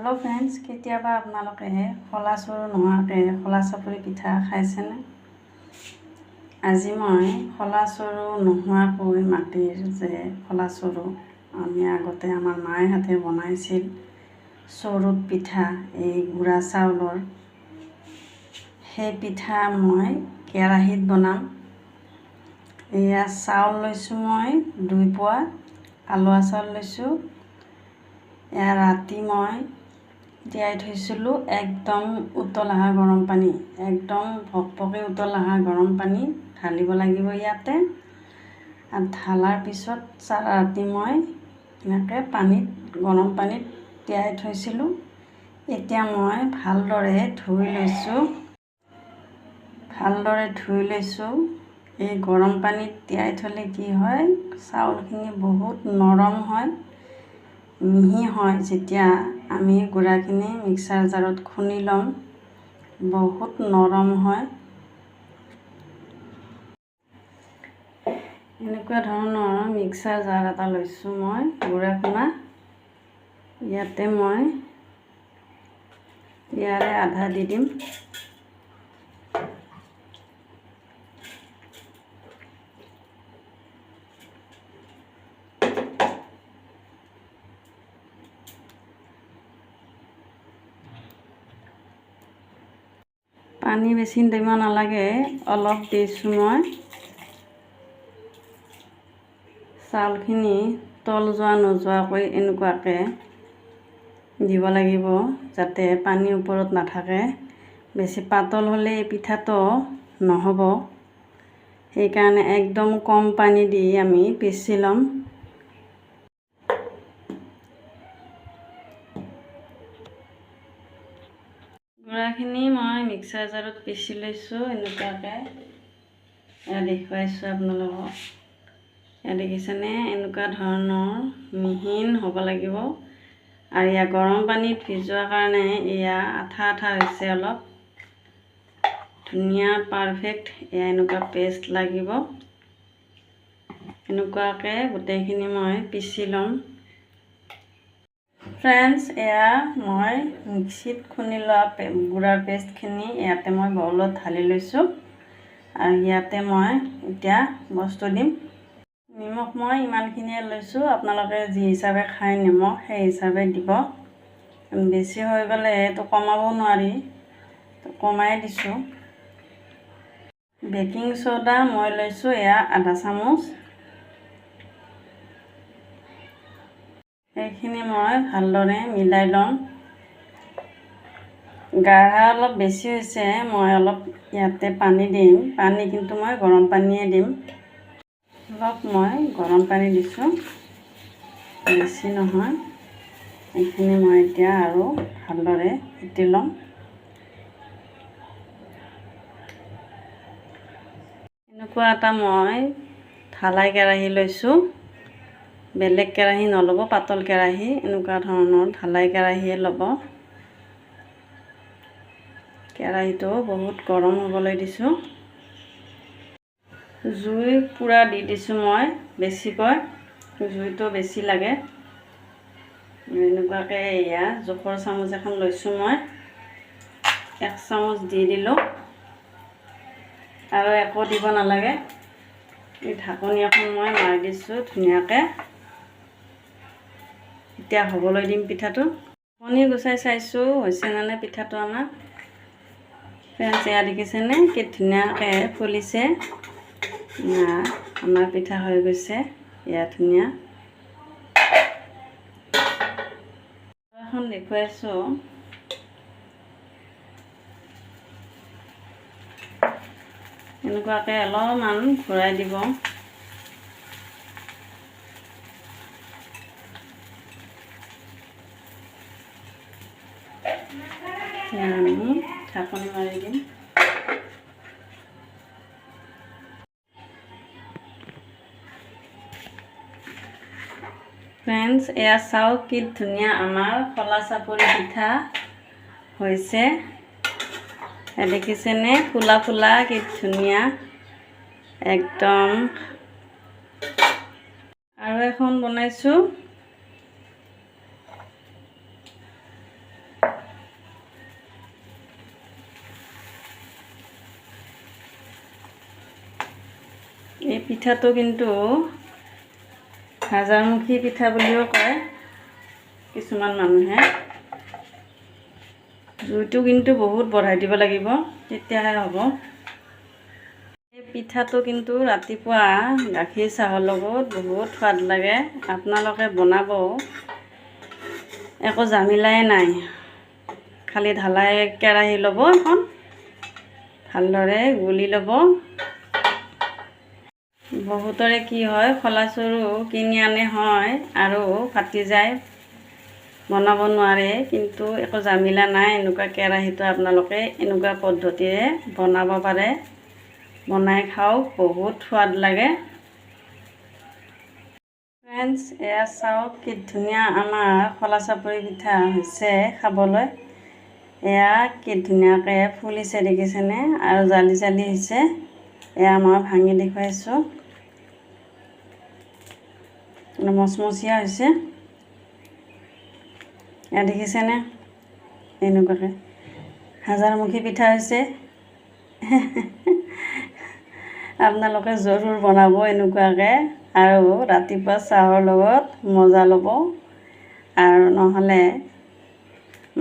Hello' friends, কেতিয়াবা আপোনালোকে খোলা চৰু নোহোৱাকৈ খোলা চাপৰি পিঠা খাইছেনে? আজি মই খোলা চৰু নোহোৱাকৈ মাটিৰ যে খোলা চৰু আমি আগতে আমাৰ মায়ে হাতে বনাইছিল চৰুত পিঠা, এই গুড়া চাউলৰ সেই পিঠা মই কেৰাহীত বনাম। এয়া চাউল লৈছোঁ, মই 2 পোৱা আলুৱা চাউল লৈছোঁ। এয়া ৰাতি মই তিয়াই থৈছিলোঁ একদম উতল অহা গৰম পানী, একদম ভকভকে উতল অহা গৰম পানী ঢালিব লাগিব ইয়াতে। আৰু ঢালাৰ পিছত ৰাতি মই এনেকৈ গৰম পানীত তিয়াই থৈছিলোঁ। এতিয়া মই ভালদৰে ধুই লৈছোঁ। এই গৰম পানীত তিয়াই থ'লে কি হয়, চাউলখিনি বহুত নৰম হয়, মিহি হয়। যেতিয়া আমি গুড়াখিনি মিক্সাৰ জাৰত খুন্দি ল'ম, বহুত নৰম হয়। এনেকুৱা ধৰণৰ মিক্সাৰ জাৰ এটা লৈছোঁ মই গুড়া খুন্দা। ইয়াতে মই ইয়াৰে আধা দি দিম। পানী বেছি দিব নালাগে, অলপ দিছোঁ মই। চাউলখিনি তল যোৱা নোযোৱাকৈ এনেকুৱাকৈ দিব লাগিব, যাতে পানী ওপৰত নাথাকে। বেছি পাতল হ'লে এই পিঠাটো নহ'ব, সেইকাৰণে একদম কম পানী দি আমি পিচি ল'ম। গুড়াখিনি মই মিক্সাৰ জাৰত পিচি লৈছোঁ এনেকুৱাকৈ। এয়া দেখুৱাইছোঁ আপোনালোকক। এয়া দেখিছেনে? এনেকুৱা ধৰণৰ মিহিন হ'ব লাগিব। আৰু এয়া গৰম পানীত ভিজোৱাৰ কাৰণে এয়া আঠা আঠা হৈছে অলপ। ধুনীয়া পাৰফেক্ট এয়া এনেকুৱা পেষ্ট লাগিব। এনেকুৱাকৈ গোটেইখিনি মই পিচি ল'ম। ফ্ৰেণ্ডছ, এয়া মই মিক্সিত খুন্দি লোৱা গুড়াৰ পেষ্টখিনি ইয়াতে মই বাউলত ঢালি লৈছোঁ। আৰু ইয়াতে মই এতিয়া বস্তু দিম। নিমখ মই ইমানখিনিয়ে লৈছোঁ, আপোনালোকে যি হিচাপে খায় নিমখ সেই হিচাপে দিব। বেছি হৈ গ'লে এইটো কমাব নোৱাৰি, কমাই দিছোঁ। বেকিং চ'ডা মই লৈছোঁ এয়া আধা চামুচ। সেইখিনি মই ভালদৰে মিলাই ল'ম। গাঢ়া অলপ বেছি হৈছে, মই অলপ ইয়াতে পানী দিম। পানী কিন্তু মই গৰম পানীয়ে দিম। অলপ মই গৰম পানী দিছোঁ, বেছি নহয়। এইখিনি মই এতিয়া আৰু ভালদৰে ফেটি ল'ম। এনেকুৱা এটা মই ঢালাই কেৰাহী লৈছোঁ। বেলেগ কেৰাহী নল'ব, পাতল কেৰাহী। এনেকুৱা ধৰণৰ ঢালাই কেৰাহীয়ে ল'ব। কেৰাহীটো বহুত গৰম হ'বলৈ দিছোঁ। জুই পূৰা দি দিছোঁ মই বেছিকৈ, জুইটো বেছি লাগে। এনেকুৱাকৈ এয়া জোখৰ চামুচ এখন লৈছোঁ মই, 1 চামুচ দি দিলোঁ। আৰু একো দিব নালাগে। এই ঢাকনি এখন মই মাৰি দিছোঁ ধুনীয়াকৈ। এতিয়া হ'বলৈ দিম পিঠাটো। ঢাকনি গুচাই চাইছোঁ হৈছেনে নাই পিঠাটো আমাৰ। ফ্ৰেণ্ডছ, এয়া দেখিছেনে কি ধুনীয়াকৈ ফুলিছে। আমাৰ পিঠা হৈ গৈছে, এয়া ধুনীয়া। এখন দেখুৱাইছোঁ। এনেকুৱাকৈ অলপমান ঘূৰাই দিব। আমি ঢাকনি মাৰি দিম। ফ্ৰেণ্ডছ, এয়া চাওক কি ধুনীয়া আমাৰ খোলা চাপৰি পিঠা হৈছে। দেখিছেনে? ফুলা ফুলা কি ধুনীয়া একদম। আৰু এখন বনাইছোঁ। এই পিঠাটো কিন্তু হাজাৰমুখী পিঠা বুলিও কয় কিছুমান মানুহে। জুইটো কিন্তু বহুত বঢ়াই দিব লাগিব, তেতিয়াহে হ'ব। এই পিঠাটো কিন্তু ৰাতিপুৱা গাখীৰ চাহৰ লগত বহুত সোৱাদ লাগে। আপোনালোকে বনাব, একো জামিলাই নাই। খালি ঢালাই কেৰাহী ল'ব এখন, ভালদৰে গুলি ল'ব। বহুতৰে কি হয়, খোলা চৰু কিনি আনে হয় আৰু ফাটি যায়, বনাব নোৱাৰে। কিন্তু একো জামিলা নাই। এনেকুৱা কেৰাহীটো আপোনালোকে এনেকুৱা পদ্ধতিৰে বনাব পাৰে। বনাই খাওক, বহুত সোৱাদ লাগে। ফ্ৰেণ্ডছ, এয়া চাওক কি ধুনীয়া আমাৰ খোলা চাপৰি পিঠা হৈছে খাবলৈ। এয়া কি ধুনীয়াকৈ ফুলিছে দেখিছেনে, আৰু জালি জালি হৈছে। এয়া মই ভাঙি দেখুৱাইছোঁ, মচমচীয়া হৈছে। এয়া দেখিছেনে, এনেকুৱাকৈ হাজাৰমুখী পিঠা হৈছে। আপোনালোকে জৰুৰ বনাব এনেকুৱাকৈ, আৰু ৰাতিপুৱা চাহৰ লগত মজা ল'ব। আৰু নহ'লে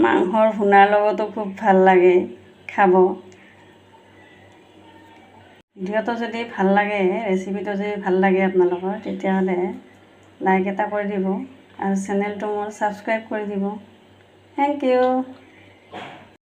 মাংসৰ ভুনাৰ লগতো খুব ভাল লাগে খাব। ভিডিঅ'টো যদি ভাল লাগে, ৰেচিপিটো যদি ভাল লাগে আপোনালোকৰ, তেতিয়াহ'লে লাইক এটা কৰি দিব আৰু চেনেলটো মোৰ ছাবস্ক্ৰাইব কৰি দিব। Thank U.